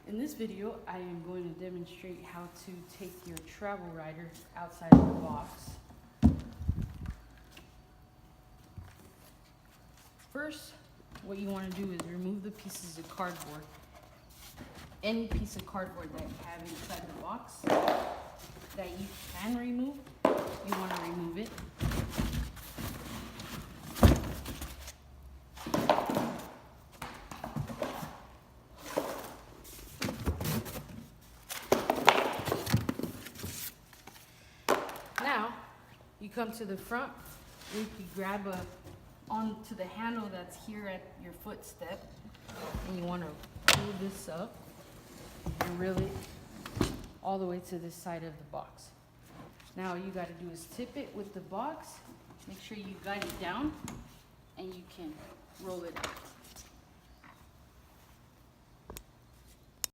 In this video, I am going to demonstrate how to take your travel rider outside of the box. First, what you want to do is remove the pieces of cardboard. Any piece of cardboard that you have inside the box that you can remove, you want to remove it. Now, you come to the front, you can grab onto the handle that's here at your footstep, and you want to pull this up and reel it all the way to this side of the box. Now, all you got to do is tip it with the box, make sure you guide it down, and you can roll it out.